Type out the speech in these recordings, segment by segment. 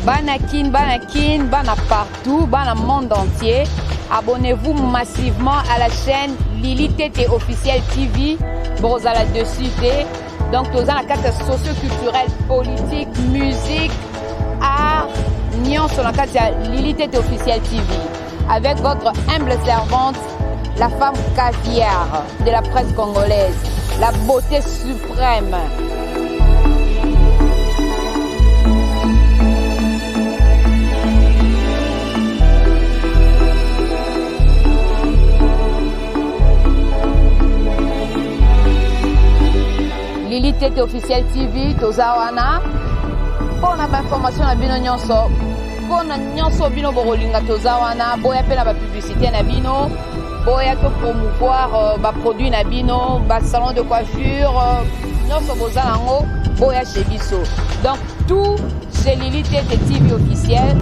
Banakin, bana partout, bana monde entier. Abonnez-vous massivement à la chaîne Lili Tété officiel TV. Brosala dessus. Donc, nous avons la carte socio-culturelle, politique, musique, art, nion sur la carte Lili Tété officiel TV. Avec votre humble servante, la femme caviar de la presse congolaise, la beauté suprême. Lili Tété officiel TV, tozawana. Pour la information na bino nyonso, pour na nyonso bino borolinga tozawana, boya pe na ba publicité na bino, boya to promouvoir ba produit na bino, ba salon de coiffure, nyonso bozala ngo boya chez biso. Donc tout chez Lili Tété TV officiel.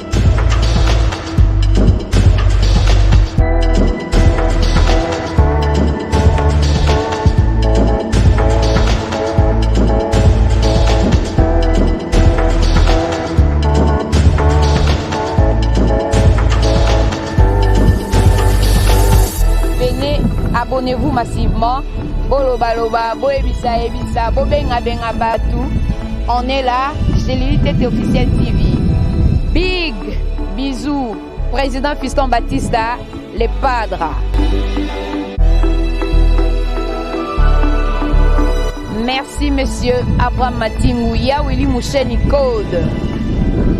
Abonnez-vous massivement. Boloba, boebisa, ebisa, bobenga benga batu. On est là chez Lili Tété officiel TV. Big bisous, président Fiston Batista, les padres. Merci monsieur Abraham Matingou, ya Willy Moucheni Code,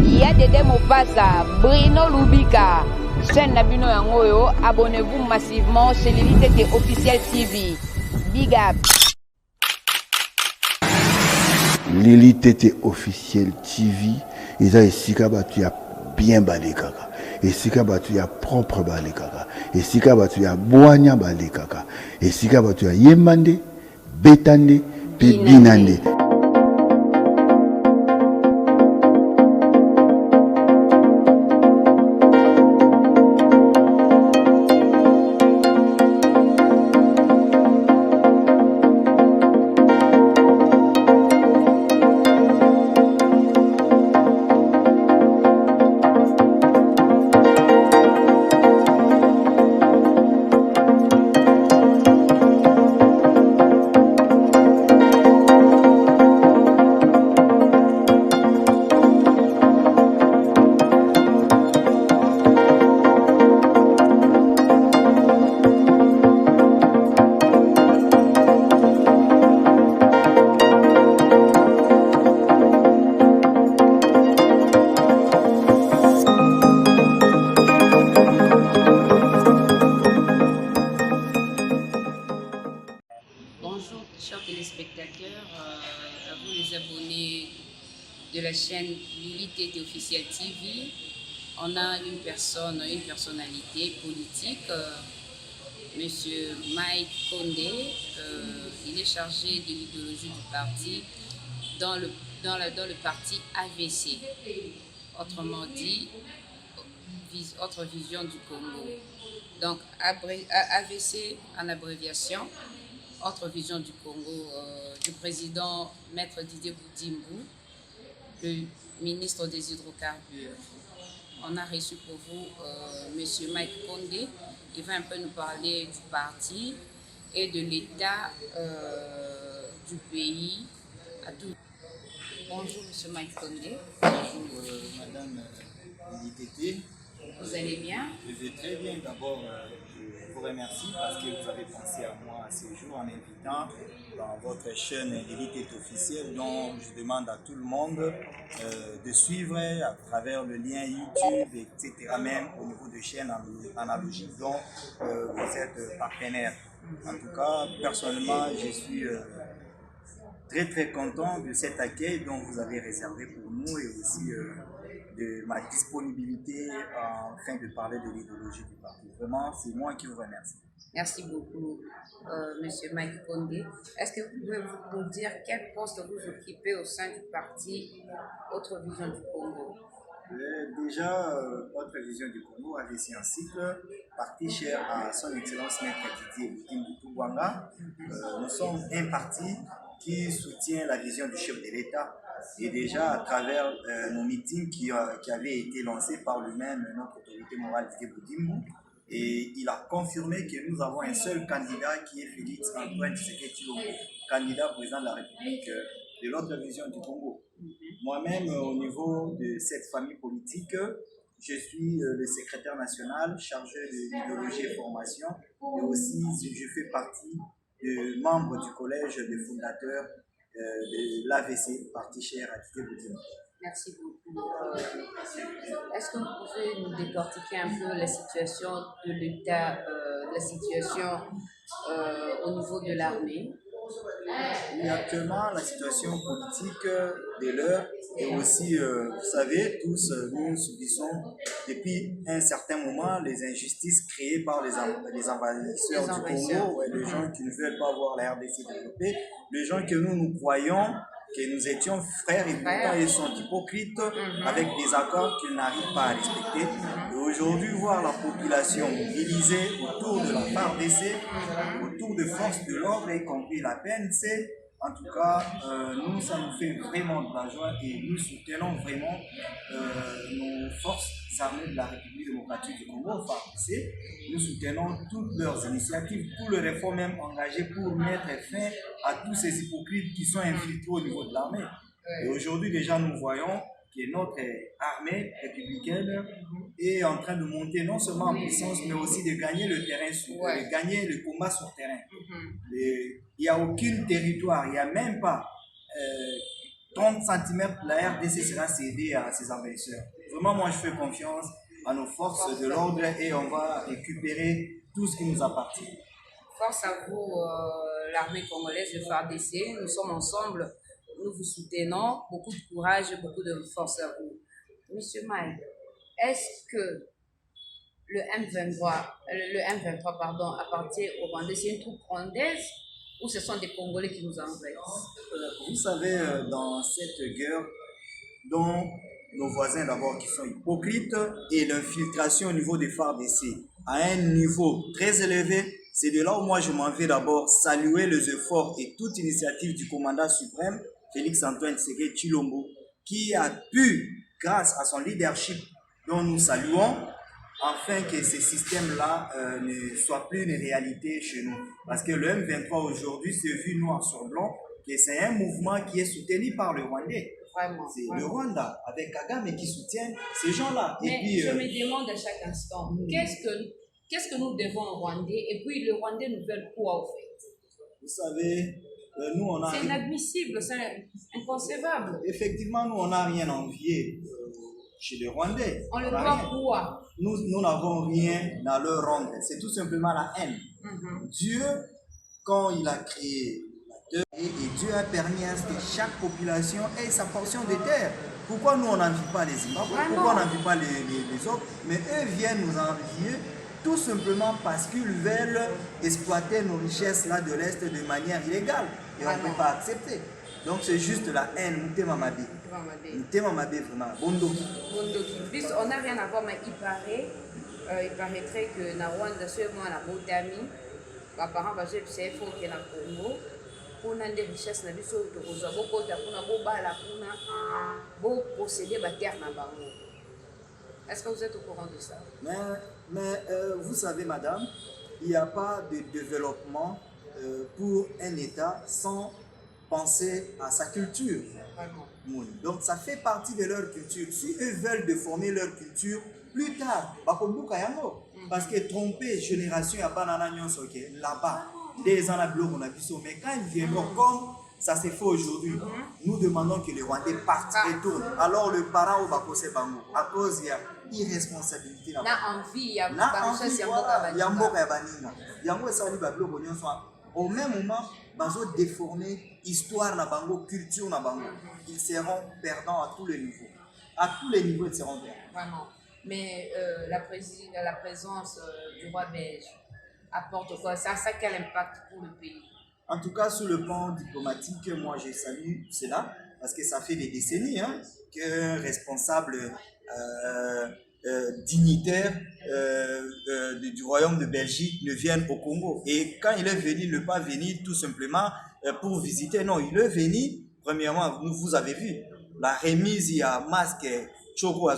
ya Dede Mopasa, Bruno Lubika. Chaîne Nabino Yangoyo, abonnez-vous massivement chez Lili Tété officiel TV. Big up. Lili Tété officiel TV, ils ont esika batu ya bien balé kaka. Esika batu ya propre balé kaka. Esika batu ya boanya balé kaka. Esika batu ya yemande, betande, pe binande. À vous les abonnés de la chaîne Lili Tété officiel TV. On a une personnalité politique, Monsieur Mike Condé. Il est chargé de l'idéologie du parti dans le parti AVC. Autrement dit, autre vision du Congo. Donc AVC en abréviation. Autre vision du Congo, du président Maître Didier Boudimbu, le ministre des hydrocarbures. On a reçu pour vous M. Mike Condé. Il va un peu nous parler du parti et de l'état du pays. Bonjour M. Mike Condé. Bonjour Madame Lili Tété. Vous allez bien? Je vais très bien. D'abord, je vous remercie parce que vous avez pensé à moi ce jour en invitant dans votre chaîne Lili Tété officielle, dont je demande à tout le monde de suivre à travers le lien YouTube, etc., même au niveau de chaînes analogiques dont vous êtes partenaire. En tout cas, personnellement, je suis très content de cet accueil dont vous avez réservé pour nous et aussi de ma disponibilité afin de parler de l'idéologie du parti. Vraiment, c'est moi qui vous remercie. Merci beaucoup, Monsieur Mike Condé. Est-ce que vous pouvez nous dire quel poste vous occupez au sein du parti Autre Vision du Congo? Déjà, Autre Vision du Congo a laissé un cycle, parti cher à son Excellence Maître Didier Boudimbu. Nous sommes un parti qui soutient la vision du chef de l'État. Et déjà, à travers nos meetings qui avaient été lancés par lui-même, notre autorité morale, Didier Boudimou, et il a confirmé que nous avons un seul candidat qui est Félix Antoine Tshisekedi Tshilombo, candidat président de la République de l'autre vision du Congo. Moi-même, au niveau de cette famille politique, je suis le secrétaire national chargé de l'idéologie et formation, et aussi je fais partie des membres du collège des fondateurs de l'AVC, parti cher à Didier Boudimou. Merci beaucoup. Est-ce que vous pouvez nous décortiquer un peu la situation de l'État, la situation au niveau de l'armée? Et actuellement, la situation politique de l'heure et aussi, vous savez, tous nous subissons depuis un certain moment les injustices créées par les envahisseurs du Congo, les gens qui ne veulent pas voir la RDC développer, les gens que nous croyons que nous étions frères et pourtant ils sont hypocrites avec des accords qu'ils n'arrivent pas à respecter. Et aujourd'hui, voir la population mobilisée autour de la FARDC, autour de forces de l'ordre, y compris la PNC, en tout cas, nous, ça nous fait vraiment de la joie et nous soutenons vraiment nos forces armées de la République démocratique du Congo, FARDC. Nous soutenons toutes leurs initiatives, tous les réformes même engagés pour mettre fin à tous ces hypocrites qui sont infiltrés au niveau de l'armée. Et aujourd'hui, déjà, nous voyons que notre armée républicaine est en train de monter non seulement en puissance, mais aussi de gagner le terrain, de gagner le combat sur terrain. Il n'y a aucun territoire, il n'y a même pas 30 cm, la RDC sera cédée à ses envahisseurs. Vraiment, moi, je fais confiance à nos forces de l'ordre et on va récupérer tout ce qui nous appartient. Force à vous, l'armée congolaise, le FARDC, nous sommes ensemble, nous vous soutenons, beaucoup de courage, beaucoup de force à vous. Monsieur Mike, est-ce que le M23 appartient au Rwandais, c'est une troupe rwandaise ou ce sont des Congolais qui nous envahissent? Vous savez, dans cette guerre dont nos voisins d'abord qui sont hypocrites et l'infiltration au niveau des FARDC à un niveau très élevé, c'est de là où moi je m'en vais d'abord saluer les efforts et toute initiative du commandant suprême Félix Antoine Tshisekedi Tshilombo qui a pu, grâce à son leadership dont nous saluons, afin que ces systèmes-là ne soient plus une réalité chez nous. Parce que le M23 aujourd'hui s'est vu noir sur blanc que c'est un mouvement qui est soutenu par le Rwandais. C'est le Rwanda avec Kagame qui soutient ces gens-là. Mais et puis, je me demande à chaque instant, qu'est-ce que nous devons au Rwandais et puis le Rwandais nous veut quoi au fait? Vous savez, nous on a... C'est inadmissible, c'est inconcevable. Effectivement, nous on n'a rien envié chez les Rwandais. On le doit quoi? Nous n'avons rien à leur rendre. C'est tout simplement la haine. Dieu, quand il a créé la terre, et Dieu a permis à ce que chaque population ait sa portion de terre. Pourquoi nous on n'envie pas les Zimbabwe? Pourquoi on n'envie pas les autres? Mais eux viennent nous envier tout simplement parce qu'ils veulent exploiter nos richesses là de l'Est de manière illégale. Et on ne peut pas accepter. Donc c'est juste la haine. Moutema Mabé. Moutema Mabé vraiment. Bondoki. Bondoki. On n'a rien à voir, mais il paraîtrait que na Rwanda seulement na Botami, parents parce que c'est faux qu'il y a Congo. Pour des richesses na biso to kozwa bokota kuna bobala kuna bo posséder ba terre na bango. Est-ce que vous êtes au courant de ça? Mais vous savez, madame, il n'y a pas de développement pour un État sans penser à sa culture. Donc, ça fait partie de leur culture. Si eux veulent déformer leur culture, plus tard, parce que tromper génération, il n'y a pas là-bas, des ans on a vu ça. Mais quand ils viendront comme ça s'est fait aujourd'hui, nous demandons que les Rwandais partent et tournent. Alors le parent au Bakose Bango, à cause il y a irresponsabilité. Il y a envie, il y a au même moment, ils déformer l'histoire na bango, culture na bango. Ils seront perdants à tous les niveaux. À tous les niveaux, ils seront perdants. Vraiment. Mais la présence du roi belge apporte quoi? Ça a quel impact pour le pays? En tout cas, sur le plan diplomatique, moi je salue cela parce que ça fait des décennies qu'un responsable dignitaire du royaume de Belgique ne vienne au Congo. Et quand il est venu, il ne peut pas venir tout simplement pour visiter. Non, il est venu, premièrement, vous avez vu, la remise, il y a masque, Choco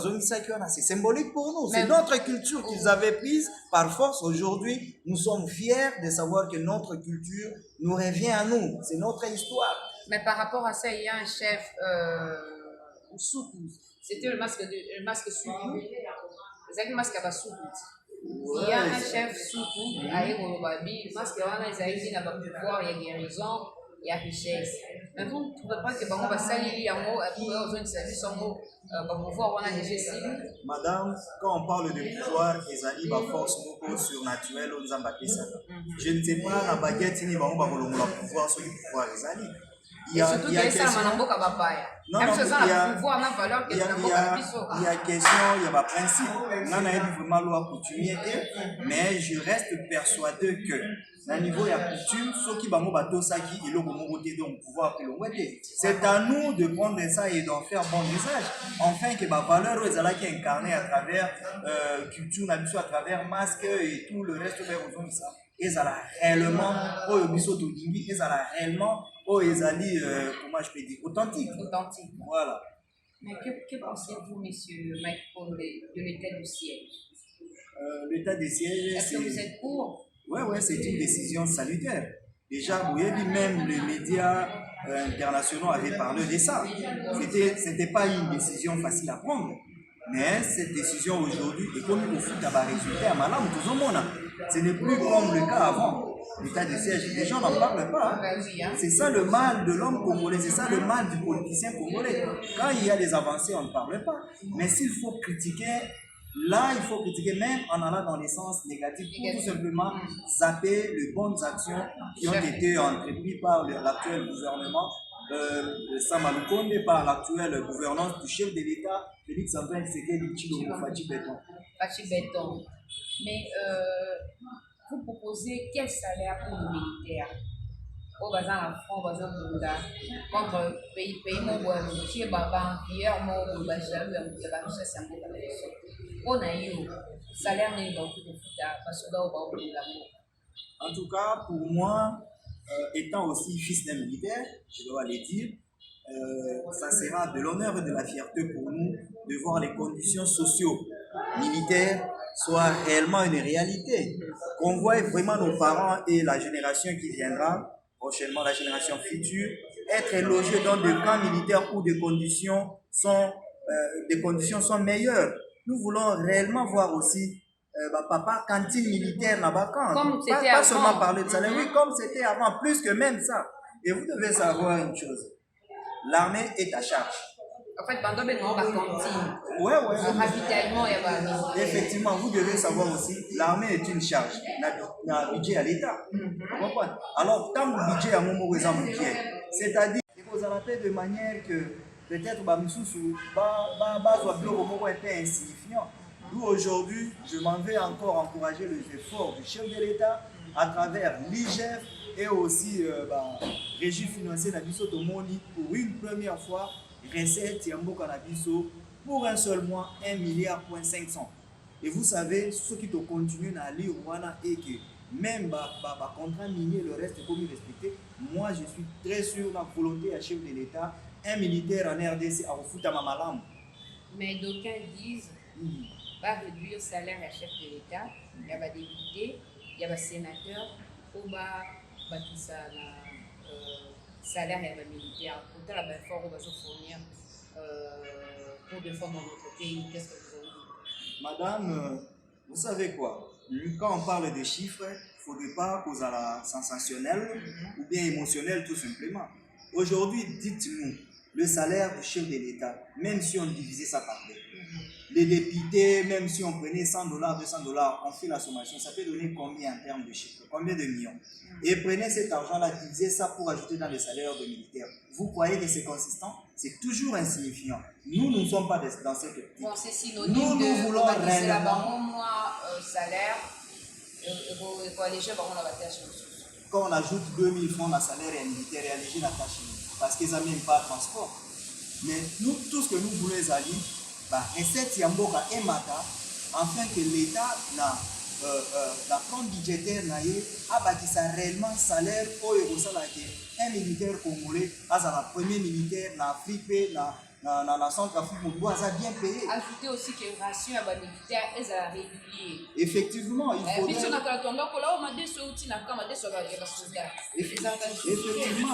c'est symbolique pour nous. C'est notre culture qu'ils avaient prise par force. Aujourd'hui, nous sommes fiers de savoir que notre culture nous revient à nous. C'est notre histoire. Mais par rapport à ça, il y a un chef Soukou. C'était le masque Soukou. C'est le masque à Soukou. Il y a un chef Soukou à Egolobabi. Le masque à Isaïdi n'a pas pouvoir, il y a guérison, il y a richesse. Mais vous ne trouvez pas que Bango va salir en haut, après aux autres services en haut, pour pouvoir on a déjà cible. Madame, quand on parle de pouvoir, Ezali va force beaucoup surnaturelle aux Zambapisa. Je ne sais pas la baguette ni Bango va vouloir pouvoir sur le pouvoir Ezali. Il y a question. Non, il y a question, il y a un principe. Non, il y a vraiment loi coutumier, mais je reste persuadé que au niveau de la coutume, ceux qui vont bateau ça qui ils ont pouvoir c'est à nous de prendre ça et d'en faire bon usage. Enfin que ma valeur qui est incarnée à travers culture, à travers masque et tout le reste de ça. Et ça a réellement, et ça a réellement, comment je peux dire, authentique. Authentique. Voilà. Mais que pensez-vous, monsieur Mike Paul, de l'état du siège? L'état du siège, est-ce que vous êtes pour? Oui, c'est une décision salutaire. Déjà, vous voyez, même les médias internationaux avaient parlé de ça. C'était pas une décision facile à prendre. Mais cette décision aujourd'hui est comme il faut avoir résultat à Malam, tout le monde. Ce n'est plus comme le cas avant. L'état de siège, les gens n'en parlent pas. C'est ça le mal de l'homme congolais, c'est ça le mal du politicien congolais. Quand il y a des avancées, on ne parle pas. Mais s'il faut critiquer, là, il faut critiquer même en allant dans les sens négatifs pour tout simplement zapper les bonnes actions qui ont été entreprises par l'actuel gouvernement. Samaloukonde par l'actuelle gouvernance du chef de l'État, Félix Antoine Tshisekedi Tshilombo Fachi Béton. Mais vous proposez quel salaire pour les militaires au bazar en franc, au bazar Bunda, contre pays qui est baba, qui est mort, qui est richesse en population. On a eu salaire n'est pas beaucoup de fouta, parce que là, on va l'amour. En tout cas, pour moi, étant aussi fils d'un militaire, je dois le dire, ça sera de l'honneur et de la fierté pour nous de voir les conditions socio-militaires soient réellement une réalité. Qu'on voit vraiment nos parents et la génération qui viendra, prochainement la génération future, être logés dans des camps militaires où des conditions sont meilleures. Nous voulons réellement voir aussi papa, cantine militaire là-bas quand. Pas seulement parler de ça, oui, comme c'était avant, plus que même ça. Et vous devez savoir une chose, l'armée est à charge. En fait, pendant que nous avons la cantine, ouais. ravitaillement, il y a effectivement, vous devez savoir aussi, l'armée est une charge. Il y a un budget à l'État. Alors, tant que le budget est à mon budget, c'est-à-dire qu'il faut s'adapter de manière que peut-être est insignifiant. Nous, aujourd'hui, je m'en vais encore encourager les efforts du chef de l'État à travers l'IGF et aussi régie financière d'Abisso Tomoni pour une première fois, recette Yambo Canabiso pour un seul mois, 1,5 milliard. Et vous savez, ce qui continue à lire et que même contrat minier, le reste est comme respecté. Moi, je suis très sûr de la volonté à chef de l'État, un militaire en RDC à Ofuta Mamalam. Mais d'aucuns disent va réduire le salaire à chef de l'État, il y a des députés, il y a des sénateurs, ou qui salaire et des militaires. Pour la fort, on va se fournir pour défendre notre pays. Qu'est-ce que vous avez dit? Madame, vous savez quoi? Quand on parle de chiffres, il ne faudrait pas cause à la sensationnelle ou bien émotionnelle tout simplement. Aujourd'hui, dites-nous, le salaire du chef de l'État, même si on divisait ça par deux, les députés, même si on prenait $100, $200, on fait la sommation, ça peut donner combien en termes de chiffres, combien de millions? Et prenez cet argent-là, divisez ça pour ajouter dans les salaires de militaires. Vous croyez que c'est consistant? C'est toujours insignifiant. Nous ne sommes pas dans cette optique. Bon, c'est synonyme nous voulons réellement salaire et les gens vont la tâche. Quand on ajoute 2000 francs à salaire et militaire, réaliser la tâche parce qu'ils n'ont même pas de transport. Mais nous, tout ce que nous voulons, Zali, recette Yamboka et Mata, afin que l'État la compte budgétaire a réellement salaire au un militaire congolais, à la première militaire, en Afrique, dans Centrafrique, mon bois a bien payé. Ajouter aussi que les rations à militaire est régulier. Effectivement, il faut. Effectivement,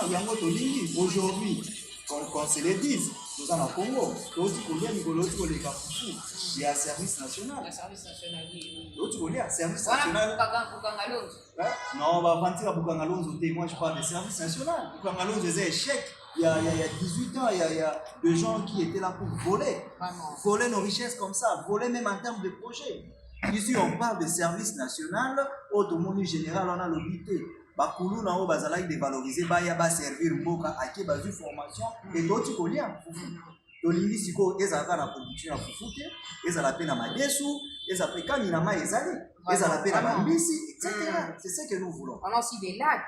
il y a notre ligne. Aujourd'hui, qu'on se le dise, nous en Congo, il y a un service national. Le service national, oui. L'autre côté, un service Voilà, national. Non, on va partir à Bukangalonzo. Moi, je parle de service national. Bukangalonzo faisait échec. Il y a 18 ans, il y a des gens qui étaient là pour voler. Vraiment. Voler nos richesses comme ça, voler même en termes de projet. Ici, on parle de service national. Au général, on a l'obité. Bakulu na o bazala dévaloriser baya ba servir mboka ake bazu formation et d'autres kolia tolingi siko ezaka na production ya fufuke ezala pe na madesu ezala pe kaminama ezali ezala pe na bambisi etc. C'est ce que nous voulons. On a aussi des lacs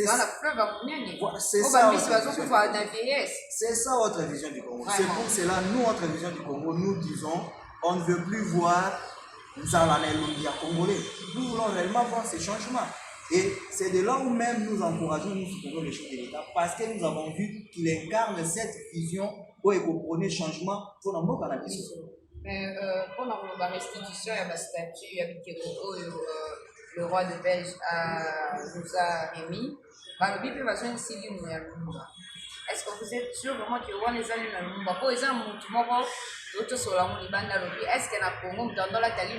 dans la fleuve à Mouniani. C'est ça votre vision du Congo. C'est pour cela nous notre vision du Congo nous disons on ne veut plus voir Nzalanelundi à Congolais. Nous voulons réellement voir ces changements. Et c'est de là où même nous encourageons, nous soutenons les choses de l'État parce que nous avons vu qu'il incarne cette vision où il comprenait changement pour l'emploi cannabis. Mais pour la restitution, il y a un statut le roi de Belge nous a remis. Est-ce que vous êtes sûr vraiment que le roi les a mis dans le monde? Pour exemple, est-ce que la Congo, dans la Tali,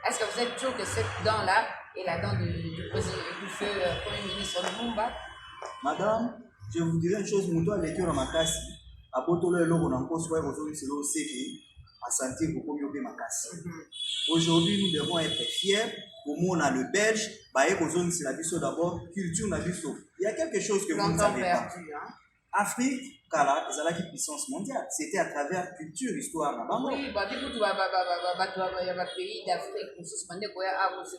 est-ce que vous êtes sûr que cette dent-là est la dent du Premier ministre Lumumba? Madame, je vous dirais une chose, Mouto a vécu dans ma casse. À Botolo et Logo, on a encore soin aux autres, c'est là aussi à sentir beaucoup mieux ma casse. Aujourd'hui, nous devons être fiers. Au moins, on a le Belge, c'est la biso d'abord, culture la biso. Il y a quelque chose que vous ne savez pas. Afrique, Kala, ils ont la puissance mondiale. C'était à travers culture, histoire là-bas. Oui, il y a des pays d'Afrique qui se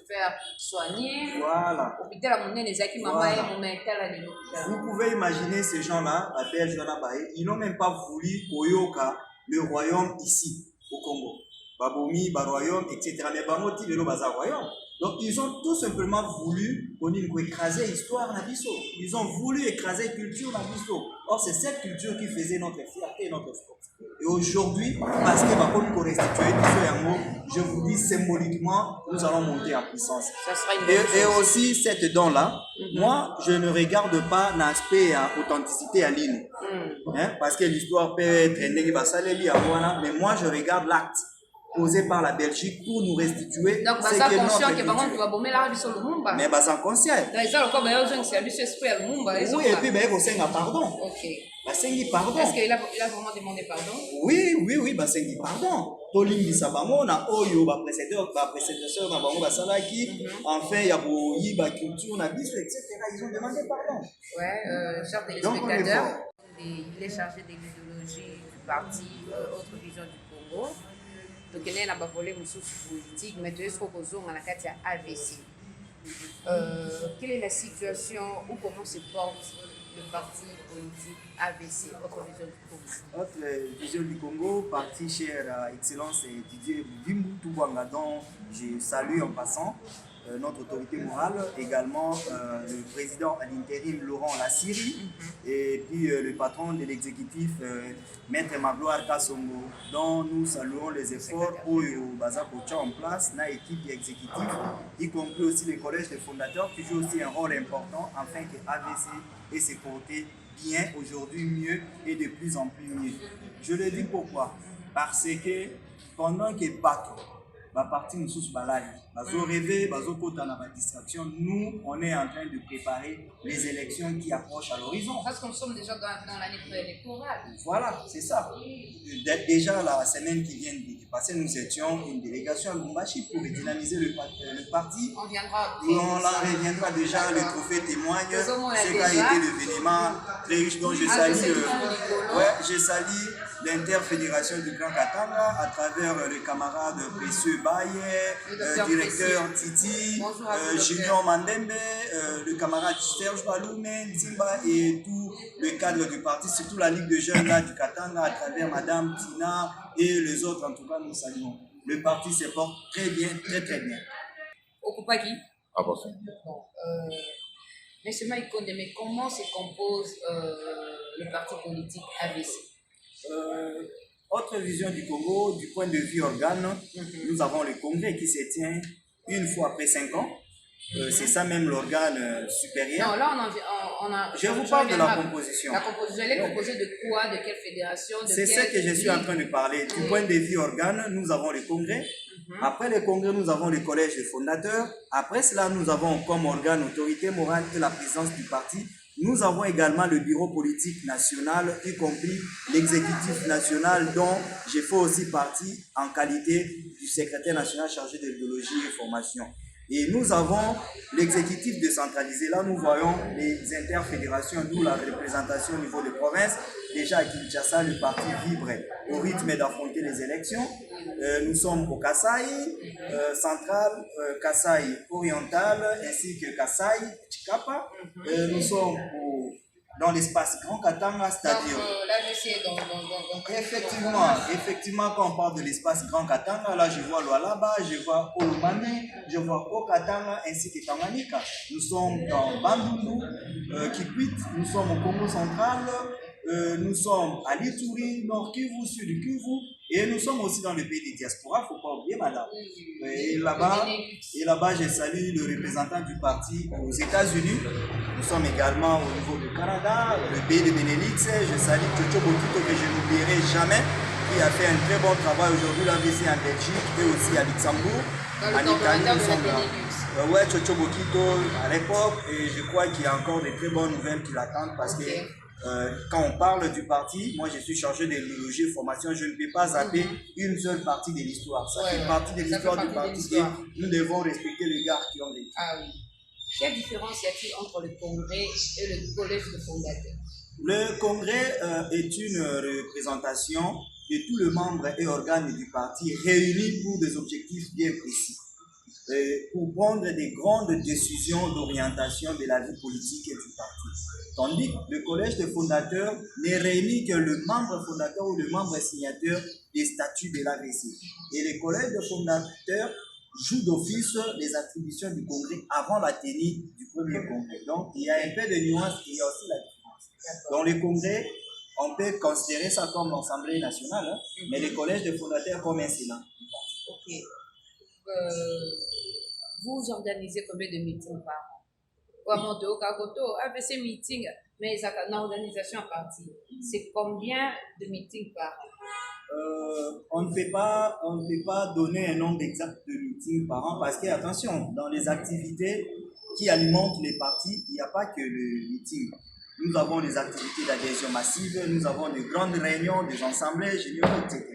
faire soigner. Voilà. Voilà. Vous pouvez imaginer ces gens-là, à Belge, ils n'ont même pas voulu Koyoka, le royaume ici, au Congo. Babomi, Baroyaume, etc. Mais Bamoti, le royaume. Donc, ils ont tout simplement voulu écraser l'histoire Nabiso. Ils ont voulu écraser la culture Nabiso. Or, c'est cette culture qui faisait notre fierté et notre force. Et aujourd'hui, parce que Bakomi restitué, je vous dis symboliquement, nous allons monter en puissance. Et aussi, cette don-là, moi, je ne regarde pas l'aspect authenticité à l'île. Parce que l'histoire peut être mais moi, je regarde l'acte posé par la Belgique pour nous restituer. Donc, c'est que conscient que par contre, tu vas bomber la Rabie sur le Lumumba. Mais c'est conscient. Donc, ça, le corps, c'est lui, c'est esprit à Lumumba. Oui, et puis, il faut pardon. Ok. Pardon. Est-ce qu'il a vraiment demandé pardon? Oui, pardon. Tolingi Sabamo, na Oyo, précédeur, na Bango Basalaki, enfin, il y a Boyi, culture, na Bissou, etc. Ils ont demandé pardon. Ouais, chers téléspectateurs, il est chargé de l'idéologie du parti Autre Vision du Congo. Donc, il y a un volet politique, mais tu es sur la AVC. Quelle est la situation ou comment se porte le parti politique AVC, Autre Vision du Congo? Autre Vision du Congo, parti cher Excellence Didier Boudimou Toubouanga, dont je salue en passant notre autorité morale, également le président à l'intérim Laurent Lassiri, et puis le patron de l'exécutif Maître Magloire Kassongo, dont nous saluons les efforts pour Bazakocha en place, dans l'équipe exécutive, y compris aussi les collèges des fondateurs qui jouent aussi un rôle important afin que AVC ait se porter bien aujourd'hui, mieux et de plus en plus mieux. Je le dis pourquoi? Parce que pendant que Bato, la partie nous sous balai, bazo rêver, bazo kota na distraction, nous on est en train de préparer les élections qui approchent à l'horizon. Parce que nous sommes déjà dans l'année préélectorale. Voilà, c'est ça. Déjà la semaine qui vient de passer, nous étions une délégation à Lubumbashi pour dynamiser le parti. On viendra. On en reviendra déjà, le trophée témoigne ce qu'a été l'événement très riche dont je salue l'interfédération du Grand Katanga à travers le camarade précieux Baye, directeur Titi, Junior Mandembe, le camarade Serge Baloume, Zimba et tout le cadre du parti, surtout la Ligue de jeunes là, du Katanga à travers Madame Tina et les autres, en tout cas nous saluons. Le parti se porte très bien, très très bien. Occupaki. Ah bon. Monsieur Mike Konde, mais comment se compose le parti politique AVC? Autre vision du Congo, du point de vue organe, nous avons le congrès qui se tient une fois après 5 ans. C'est ça même l'organe supérieur. Non, là je vous parle de la composition. La composition, elle est composée de quoi? De quelle fédération? C'est ce que je suis en train de parler. Du point de vue organe, nous avons le congrès. Après le congrès, nous avons le collège des fondateurs. Après cela, nous avons comme organe autorité morale et la présidence du parti. Nous avons également le bureau politique national, y compris l'exécutif national dont je fais aussi partie en qualité du secrétaire national chargé de l'idéologie et formation. Et nous avons l'exécutif décentralisé. Là, nous voyons les interfédérations, d'où la représentation au niveau des provinces. Déjà à Kinshasa, le parti vibre au rythme d'affronter les élections. Nous sommes au Kasaï central, Kasaï oriental, ainsi que Kasaï Chikapa. Nous sommes dans l'espace Grand Katanga, c'est-à-dire... Effectivement, quand on parle de l'espace Grand Katanga, là je vois Lualaba, je vois Olomane, je vois Okatanga ainsi que Tanganyika. Nous sommes dans Bandundu, Kikwit, nous sommes au Congo central, nous sommes à Lituri, Nord Kivu, Sud Kivu, et nous sommes aussi dans le pays des diasporas, il ne faut pas oublier madame. Et là-bas, je salue le représentant du parti aux États-Unis. Nous sommes également au niveau du Canada, le pays de Benelux. Je salue Chocho Bokito que je n'oublierai jamais, qui a fait un très bon travail aujourd'hui l'AVC en Belgique et aussi à Luxembourg. En Italie, nous sommes là. Ouais, Chocho Bokito à l'époque, et je crois qu'il y a encore de très bonnes nouvelles qui l'attendent parce que quand on parle du parti, moi je suis chargé de l'idéologie et formation, je ne peux pas zapper une seule partie de l'histoire. Ça fait partie de l'histoire du parti et nous devons respecter les gars qui ont vécu. Ah oui. Quelle différence y a-t-il entre le congrès et le collège de fondateurs? Le congrès est une représentation de tous les membres et organes du parti réunis pour des objectifs bien précis. Pour prendre des grandes décisions d'orientation de la vie politique et du parti. Tandis que le collège des fondateurs n'est réuni que le membre fondateur ou le membre signateur des statuts de l'AVC. Et le collège des fondateurs joue d'office les attributions du congrès avant la tenue du premier congrès. Donc il y a un peu de nuance et il y a aussi la différence. Dans le congrès, on peut considérer ça comme l'Assemblée nationale, mais le collège des fondateurs comme un sénat. Ok. Vous organisez combien de meetings par an? AVC meeting, mais l'organisation à partir, c'est combien de meetings par an? On ne peut pas donner un nombre exact de meetings par an parce que, attention, dans les activités qui alimentent les partis, il n'y a pas que le meeting. Nous avons des activités d'adhésion massive, nous avons de grandes réunions, des assemblées générales, etc.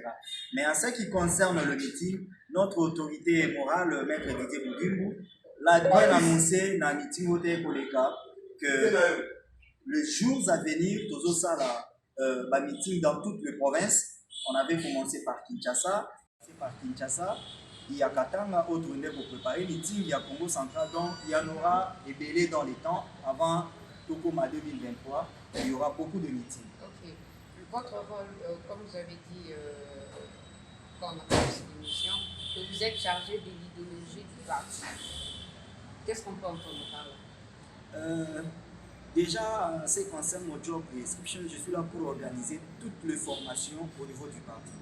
Mais en ce qui concerne le meeting, notre autorité morale, Maître Didier Boudimou, l'a bien annoncé dans le meeting au Téléka que les jours à venir, tous ça la meeting dans toutes les provinces. On avait commencé par Kinshasa, il y a Katanga, autre pour préparer le meeting, il y a Congo central, donc il y en aura ébélé dans les temps avant Tokoma 2023, il y aura beaucoup de meetings. Ok. Votre rôle, comme vous avez dit quand on a fait cette émission, que vous êtes chargé de l'idéologie du parti. Qu'est-ce qu'on peut entendre par là? Déjà, en ce qui concerne mon job description, je suis là pour organiser toutes les formations au niveau du parti.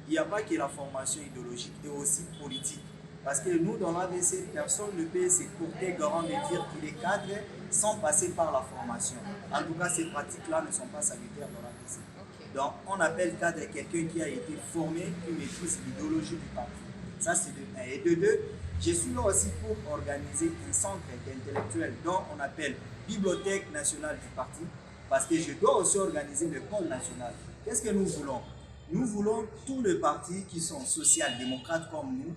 Il n'y a pas que la formation idéologique, et aussi politique. Parce que nous, dans l'AVC, personne ne peut se porter garant de dire qu'il est cadre sans passer par la formation. En tout cas, ces pratiques-là ne sont pas sanitaires dans l'AVC. Okay. Donc, on appelle cadre quelqu'un qui a été formé, qui maîtrise l'idéologie du parti. Ça, c'est de 1. Et de 2, je suis là aussi pour organiser un centre intellectuel dont on appelle Bibliothèque nationale du parti, parce que je dois aussi organiser le pôle national. Qu'est-ce que nous voulons? Nous voulons tous les partis qui sont social-démocrates comme nous,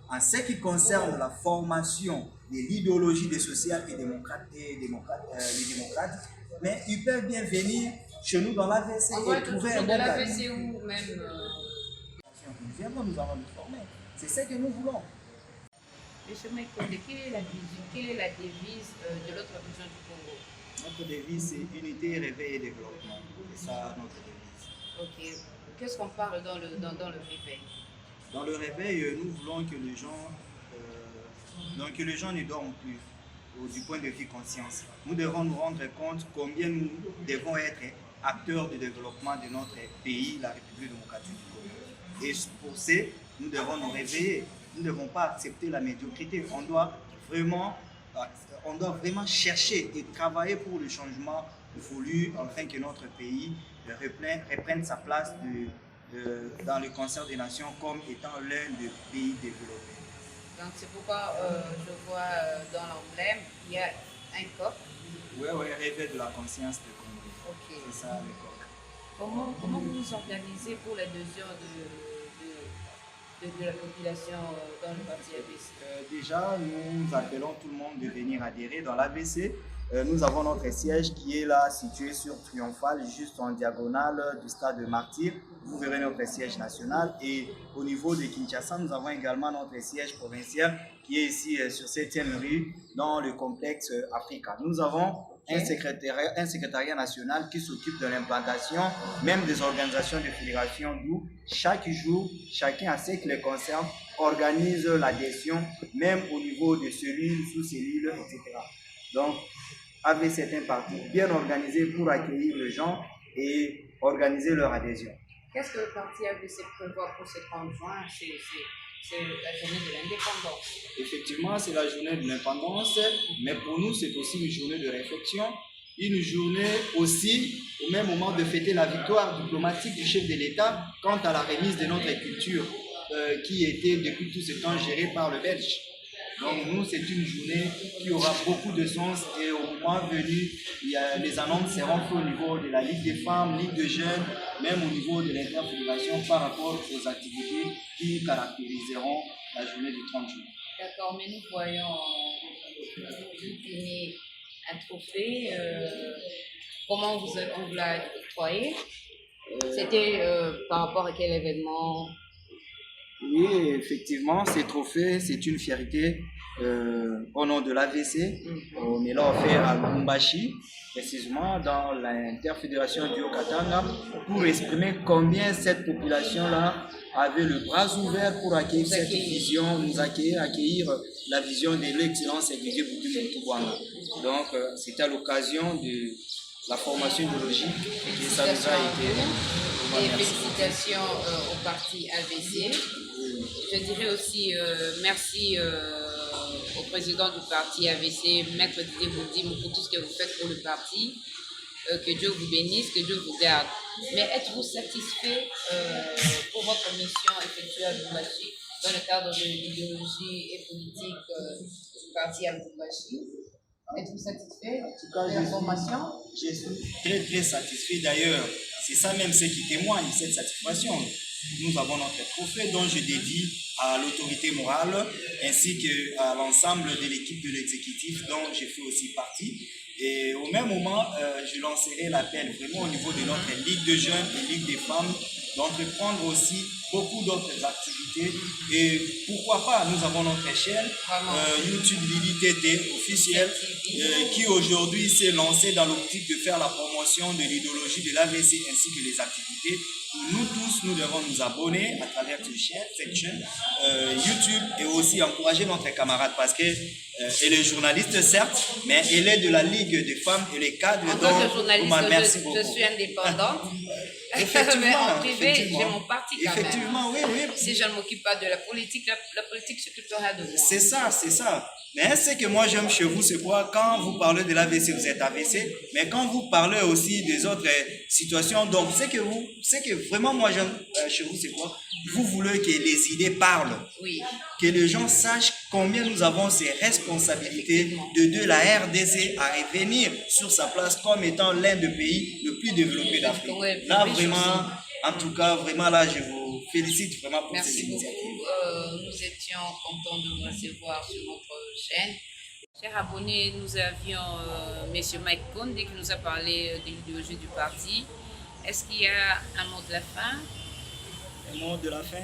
en ce qui concerne la formation de l'idéologie des social et démocrates, les démocrates, mais ils peuvent bien venir chez nous dans l'AVC et trouver un bon l'AVC ou même... Ils viendront, nous allons nous former. C'est ce que nous voulons. Monsieur Mike Konde, quelle est la vision, quelle est la devise de l'autre vision du Congo? Notre devise, c'est unité, réveil et développement. C'est ça notre devise. Ok. Qu'est-ce qu'on parle dans le réveil? Dans le réveil, nous voulons que les gens ne dorment plus. du point de vue conscience. Nous devons nous rendre compte combien nous devons être acteurs du développement de notre pays, la République démocratique du Congo. Et pour ce, nous devons nous réveiller. Nous ne devons pas accepter la médiocrité. On doit vraiment chercher et travailler pour le changement voulu afin que notre pays reprenne sa place dans le concert des nations comme étant l'un des pays développés. Donc c'est pourquoi je vois dans l'emblème, il y a un coq. Oui, réveil de la conscience de Congo. Ok. C'est ça le coq. Comment vous vous organisez pour l'adhésion de la population dans le parti AVC? Déjà, nous appelons tout le monde de venir adhérer dans l'AVC. Nous avons notre siège qui est là, situé sur Triomphal, juste en diagonale du stade de Martyr. Vous verrez notre siège national. Et au niveau de Kinshasa, nous avons également notre siège provincial qui est ici sur 7e rue, dans le complexe Africa. Nous avons un secrétariat national qui s'occupe de l'implantation, même des organisations de fédération, d'où chaque jour, chacun à ce qui les concerne, organise l'adhésion, même au niveau de cellules, sous-cellules, etc. Donc, avec certains partis bien organisés pour accueillir les gens et organiser leur adhésion. Qu'est-ce que le parti AVC prévoit pour ce 30 juin? C'est la journée de l'indépendance. Effectivement, c'est la journée de l'indépendance, mais pour nous, c'est aussi une journée de réflexion, une journée aussi, au même moment, de fêter la victoire diplomatique du chef de l'État quant à la remise de notre culture qui était depuis tout ce temps gérée par le Belge. Donc nous, c'est une journée qui aura beaucoup de sens et au moment venu, les annonces seront faites au niveau de la Ligue des femmes, Ligue de jeunes, même au niveau de l'interfédération par rapport aux activités qui caractériseront la journée du 30 juin. D'accord, mais nous voyons, vous tenez un trophée. Comment on vous l'a octroyé? C'était par rapport à quel événement? Oui, effectivement, ces trophées, c'est une fierté au nom de l'AVC. On est là offert à Lubumbashi, précisément dans l'interfédération du Haut-Katanga, pour exprimer combien cette population-là avait le bras ouvert pour accueillir cette vision, nous accueillir la vision de l'excellence Didier Boudou-Moutououanga. Donc, c'était à l'occasion de la formation idéologique et ça nous a été. Et félicitations au parti AVC. Je dirais aussi merci au président du parti AVC, Maître Didier Boudou, pour tout ce que vous faites pour le parti. Que Dieu vous bénisse, que Dieu vous garde. Mais êtes-vous satisfait pour votre mission effectuée à Lubumbashi dans le cadre de l'idéologie et politique du parti à Lubumbashi? Êtes-vous satisfait de la formation? Je suis très très satisfait d'ailleurs. C'est ça même ce qui témoigne, cette satisfaction. Nous avons notre trophée dont je dédie à l'autorité morale ainsi qu'à l'ensemble de l'équipe de l'exécutif dont je fais aussi partie. Et au même moment, je lancerai l'appel vraiment au niveau de notre Ligue de jeunes et Ligue des femmes d'entreprendre aussi beaucoup d'autres activités. Et pourquoi pas, nous avons notre chaîne YouTube Lili TT officielle qui aujourd'hui s'est lancée dans l'optique de faire la promotion de l'idéologie de l'AVC ainsi que les activités. Nous tous, nous devons nous abonner à travers cette chaîne YouTube et aussi encourager notre camarade parce que elle est journaliste certes, mais elle est de la Ligue des femmes et les cadres. En tant que journaliste, merci beaucoup. Je suis indépendante. Effectivement, mais en privé, j'ai mon parti quand effectivement, même. Oui. Si je ne m'occupe pas de la politique, la politique s'occupera de moi. C'est ça. Mais ce que moi j'aime chez vous, c'est quoi? Quand vous parlez de l'AVC, vous êtes AVC, mais quand vous parlez aussi des autres situations, donc ce que vraiment moi j'aime chez vous, c'est quoi? Vous voulez que les idées parlent. Oui. Que les gens sachent combien nous avons ces responsabilités de la RDC à revenir sur sa place comme étant l'un des pays le plus développé d'Afrique. Là vraiment, en tout cas, vraiment là, je vous félicite vraiment pour cette initiative. Merci beaucoup. Nous étions contents de vous recevoir sur notre chaîne. Chers abonnés, nous avions M. Mike Konde qui nous a parlé de l'idéologie du parti. Est-ce qu'il y a un mot de la fin? Un mot de la fin?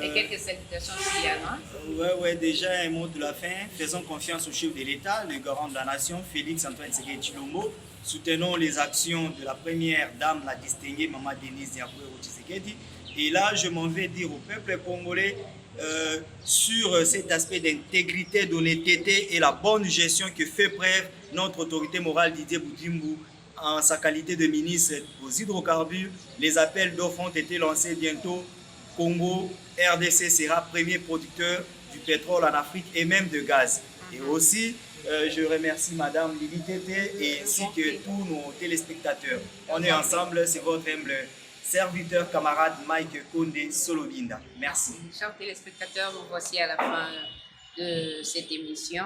Et quelques salutations s'il y en a. Oui, déjà un mot de la fin. Faisons confiance au chef de l'État, le garant de la nation, Félix Antoine Tshisekedi Tshilombo. Soutenons les actions de la première dame, la distinguée Maman Denise Diakoué Tshisekedi. Et là, je m'en vais dire au peuple congolais, sur cet aspect d'intégrité, d'honnêteté et la bonne gestion que fait preuve notre autorité morale Didier Boutimbou en sa qualité de ministre aux hydrocarbures. Les appels d'offres ont été lancés bientôt. Congo, RDC sera premier producteur du pétrole en Afrique et même de gaz. Et aussi, je remercie Madame Lili Tété ainsi que tous nos téléspectateurs. On est ensemble, c'est votre humble serviteur, camarade Mike Kondé Solobinda. Merci. Chers téléspectateurs, nous voici à la fin de cette émission.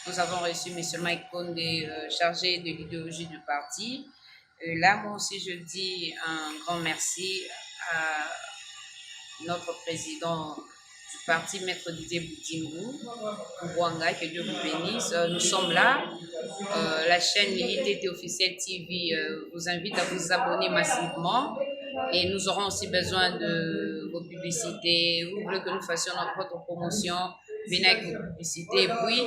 Nous avons reçu M. Mike Kondé, chargé de l'idéologie du parti. Là, moi aussi, je dis un grand merci à notre président du parti, Maître Didier Boutimbou, Mbouanga, que Dieu vous bénisse. Nous sommes là. La chaîne Lili officielle TV vous invite à vous abonner massivement. Et nous aurons aussi besoin de vos publicités. Vous voulez que nous fassions votre promotion, venez avec vos publicités. Et puis,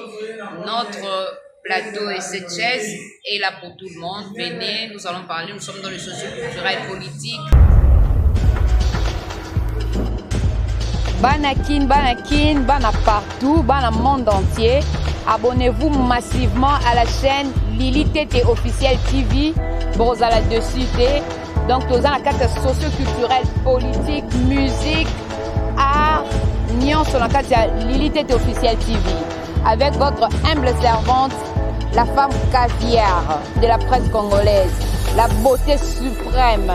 notre plateau et cette chaise est là pour tout le monde. Venez, nous allons parler. Nous sommes dans le socio-culturel politique. Banakin, bana partout, bana monde entier. Abonnez-vous massivement à la chaîne Lili Tété officielle TV. Brosala dessus. Donc, nous avons la carte socio-culturelle, politique, musique, art, nion sur la carte Lili Tété officielle TV. Avec votre humble servante, la femme caviar de la presse congolaise, la beauté suprême.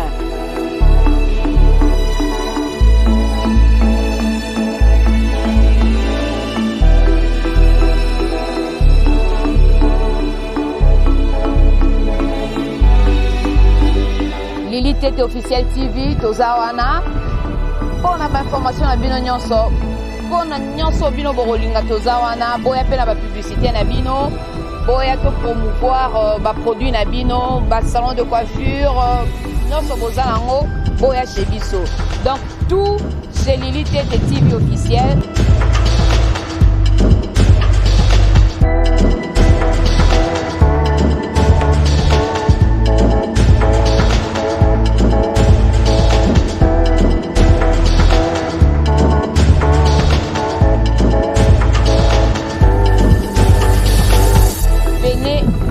Lili Tété officielle TV, tozawana. Pour la information na bino nyonso, pour na nyonso bino borolinga tozawana, boya pe na ba publicité na bino, boya to promouvoir ba produit na bino, ba salon de coiffure, nyonso bozala ngo, boya chez biso. Donc tout chez Lili Tété TV officielle.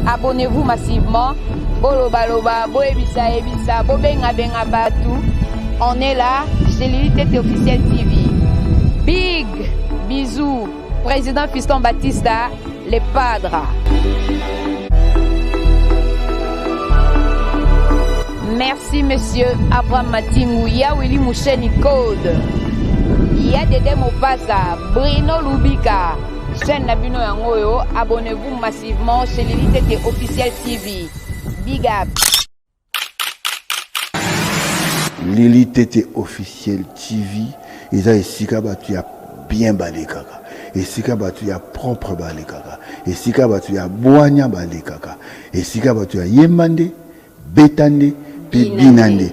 Abonnez-vous massivement. Boloba, boebisa, bobenga batu. On est là chez Lili Tété officielle TV. Big bisous, président Fiston Batista, les padres. Merci monsieur Abraham Matingou, Willy Moucheni Code, Dédé Mopasa, Bruno Lubika. Chaîne Nabino Yangoyo, abonnez-vous massivement chez Lili Tété officielle TV. Big up. Lili Tété officielle TV, et ça ici tu as bien balé kaka. Et si tu as propre balé kaka. Et si tu as boigna balé kaka. Et si tu as yemande, betande, binande.